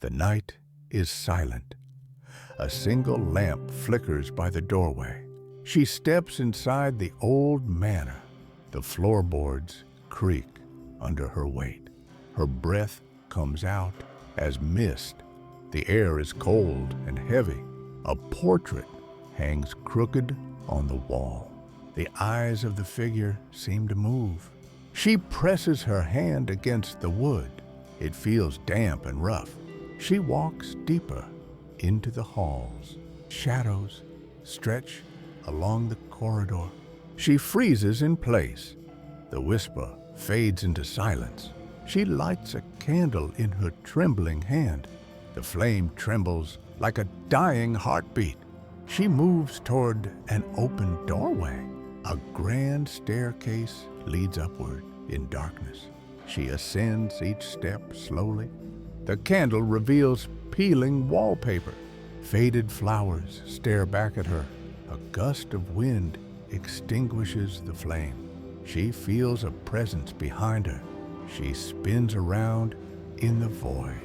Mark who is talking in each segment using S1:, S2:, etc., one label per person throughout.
S1: The night is silent. A single lamp flickers by the doorway. She steps inside the old manor. The floorboards creak under her weight. Her breath comes out as mist. The air is cold and heavy. A portrait hangs crooked on the wall. The eyes of the figure seem to move. She presses her hand against the wood. It feels damp and rough. She walks deeper into the halls. Shadows stretch along the corridor. She freezes in place. The whisper fades into silence. She lights a candle in her trembling hand. The flame trembles like a dying heartbeat. She moves toward an open doorway. A grand staircase leads upward in darkness. She ascends each step slowly. The candle reveals peeling wallpaper. Faded flowers stare back at her. A gust of wind extinguishes the flame. She feels a presence behind her. She spins around in the void.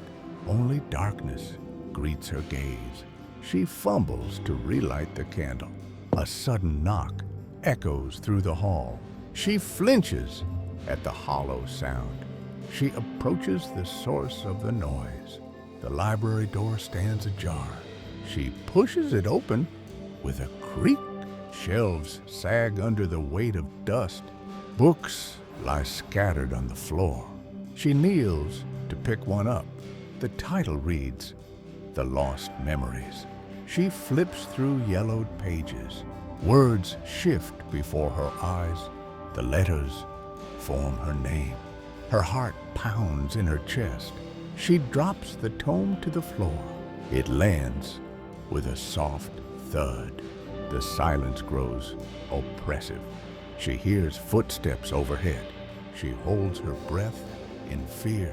S1: Only darkness greets her gaze. She fumbles to relight the candle. A sudden knock echoes through the hall. She flinches at the hollow sound. She approaches the source of the noise. The library door stands ajar. She pushes it open with a creak. Shelves sag under the weight of dust. Books lie scattered on the floor. She kneels to pick one up. The title reads, "The Lost Memories." She flips through yellowed pages. Words shift before her eyes. The letters form her name. Her heart pounds in her chest. She drops the tome to the floor. It lands with a soft thud. The silence grows oppressive. She hears footsteps overhead. She holds her breath in fear.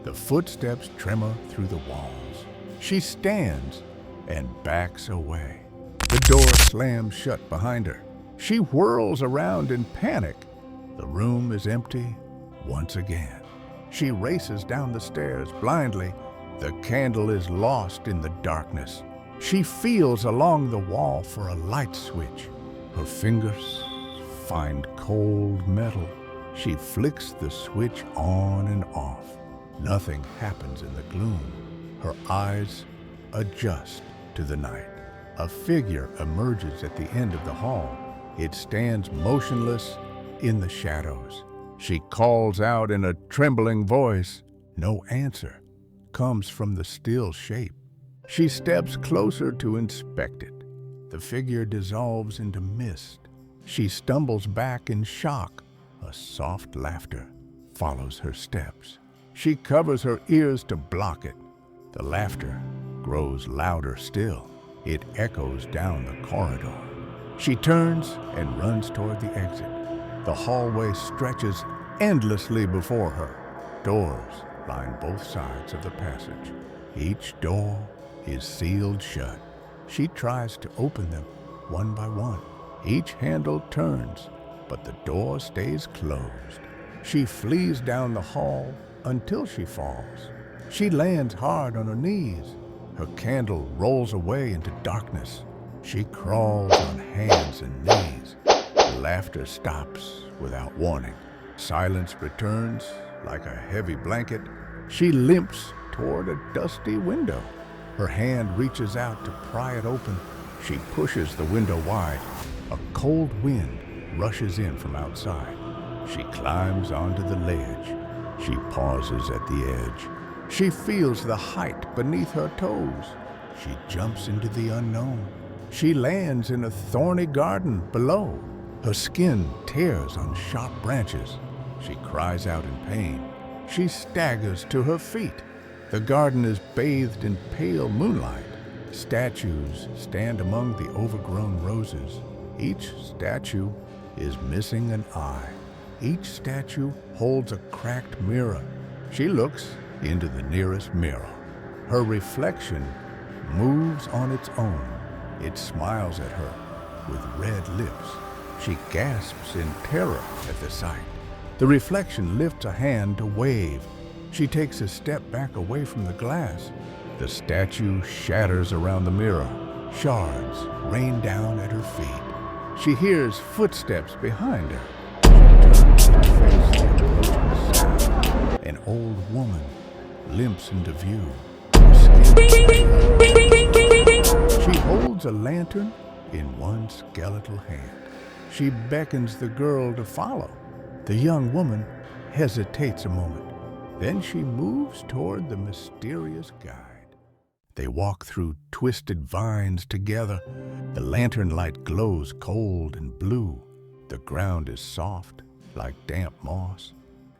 S1: The footsteps tremor through the walls. She stands and backs away. The door slams shut behind her. She whirls around in panic. The room is empty once again. She races down the stairs blindly. The candle is lost in the darkness. She feels along the wall for a light switch. Her fingers find cold metal. She flicks the switch on and off. Nothing happens in the gloom. Her eyes adjust to the night. A figure emerges at the end of the hall. It stands motionless in the shadows. She calls out in a trembling voice. No answer comes from the still shape. She steps closer to inspect it. The figure dissolves into mist. She stumbles back in shock. A soft laughter follows her steps. She covers her ears to block it. The laughter grows louder still. It echoes down the corridor. She turns and runs toward the exit. The hallway stretches endlessly before her. Doors line both sides of the passage. Each door is sealed shut. She tries to open them one by one. Each handle turns, but the door stays closed. She flees down the hall until she falls. She lands hard on her knees. Her candle rolls away into darkness. She crawls on hands and knees. The laughter stops without warning. Silence returns like a heavy blanket. She limps toward a dusty window. Her hand reaches out to pry it open. She pushes the window wide. A cold wind rushes in from outside. She climbs onto the ledge. She pauses at the edge. She feels the height beneath her toes. She jumps into the unknown. She lands in a thorny garden below. Her skin tears on sharp branches. She cries out in pain. She staggers to her feet. The garden is bathed in pale moonlight. Statues stand among the overgrown roses. Each statue is missing an eye. Each statue holds a cracked mirror. She looks into the nearest mirror. Her reflection moves on its own. It smiles at her with red lips. She gasps in terror at the sight. The reflection lifts a hand to wave. She takes a step back away from the glass. The statue shatters around the mirror. Shards rain down at her feet. She hears footsteps behind her. She turns to face the approaching sound. An old woman limps into view. Her skin. She holds a lantern in one skeletal hand. She beckons the girl to follow. The young woman hesitates a moment. Then she moves toward the mysterious guide. They walk through twisted vines together. The lantern light glows cold and blue. The ground is soft, like damp moss.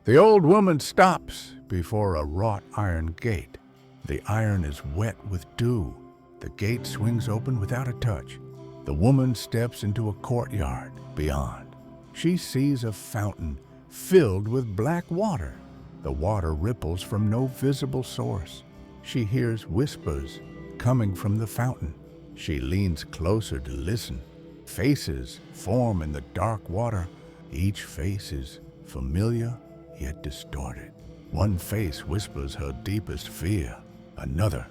S1: The old woman stops before a wrought iron gate. The iron is wet with dew. The gate swings open without a touch. The woman steps into a courtyard beyond. She sees a fountain filled with black water. The water ripples from no visible source. She hears whispers coming from the fountain. She leans closer to listen. Faces form in the dark water. Each face is familiar yet distorted. One face whispers her deepest fear. Another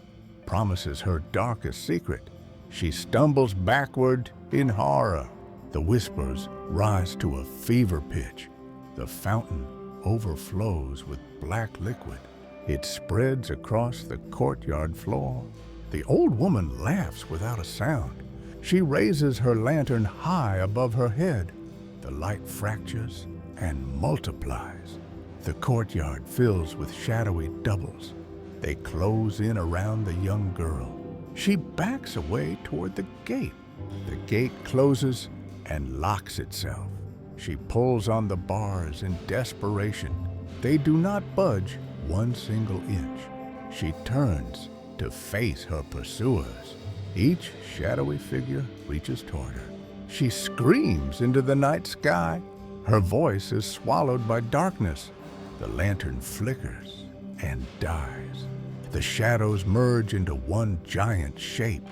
S1: promises her darkest secret. She stumbles backward in horror. The whispers rise to a fever pitch. The fountain overflows with black liquid. It spreads across the courtyard floor. The old woman laughs without a sound. She raises her lantern high above her head. The light fractures and multiplies. The courtyard fills with shadowy doubles. They close in around the young girl. She backs away toward the gate. The gate closes and locks itself. She pulls on the bars in desperation. They do not budge one single inch. She turns to face her pursuers. Each shadowy figure reaches toward her. She screams into the night sky. Her voice is swallowed by darkness. The lantern flickers and dies. The shadows merge into one giant shape.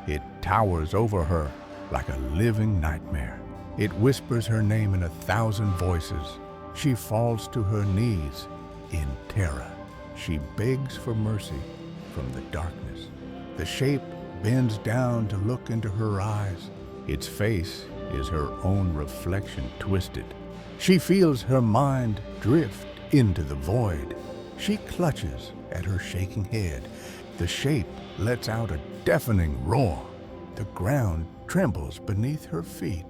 S1: It towers over her like a living nightmare. It whispers her name in 1,000 voices. She falls to her knees in terror. She begs for mercy from the darkness. The shape bends down to look into her eyes. Its face is her own reflection twisted. She feels her mind drift into the void. She clutches at her shaking head. The shape lets out a deafening roar. The ground trembles beneath her feet.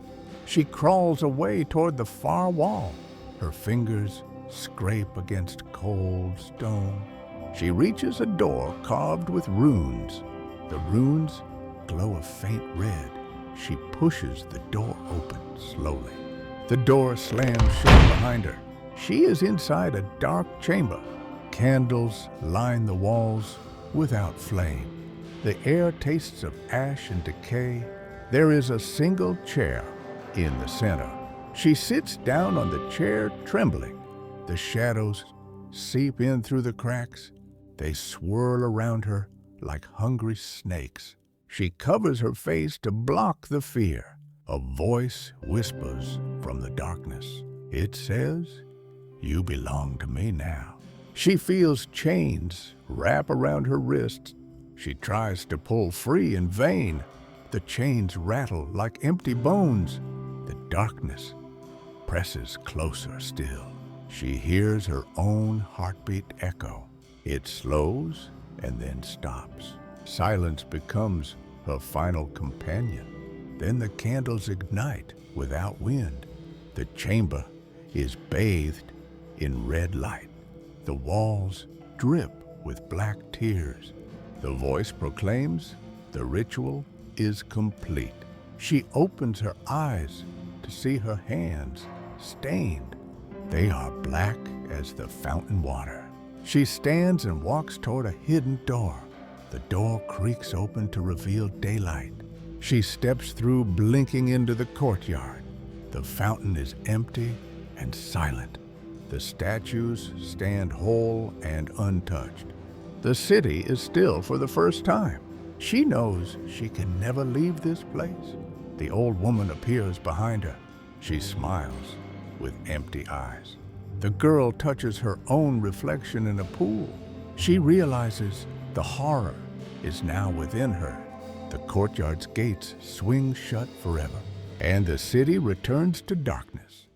S1: She crawls away toward the far wall. Her fingers scrape against cold stone. She reaches a door carved with runes. The runes glow a faint red. She pushes the door open slowly. The door slams shut behind her. She is inside a dark chamber. Candles line the walls without flame. The air tastes of ash and decay. There is a single chair in the center. She sits down on the chair, trembling. The shadows seep in through the cracks. They swirl around her like hungry snakes. She covers her face to block the fear. A voice whispers from the darkness. It says, "You belong to me now." She feels chains wrap around her wrists. She tries to pull free in vain. The chains rattle like empty bones. The darkness presses closer still. She hears her own heartbeat echo. It slows and then stops. Silence becomes her final companion. Then the candles ignite without wind. The chamber is bathed in red light. The walls drip with black tears. The voice proclaims the ritual is complete. She opens her eyes to see her hands stained. They are black as the fountain water. She stands and walks toward a hidden door. The door creaks open to reveal daylight. She steps through, blinking into the courtyard. The fountain is empty and silent. The statues stand whole and untouched. The city is still for the first time. She knows she can never leave this place. The old woman appears behind her. She smiles with empty eyes. The girl touches her own reflection in a pool. She realizes the horror is now within her. The courtyard's gates swing shut forever, and the city returns to darkness.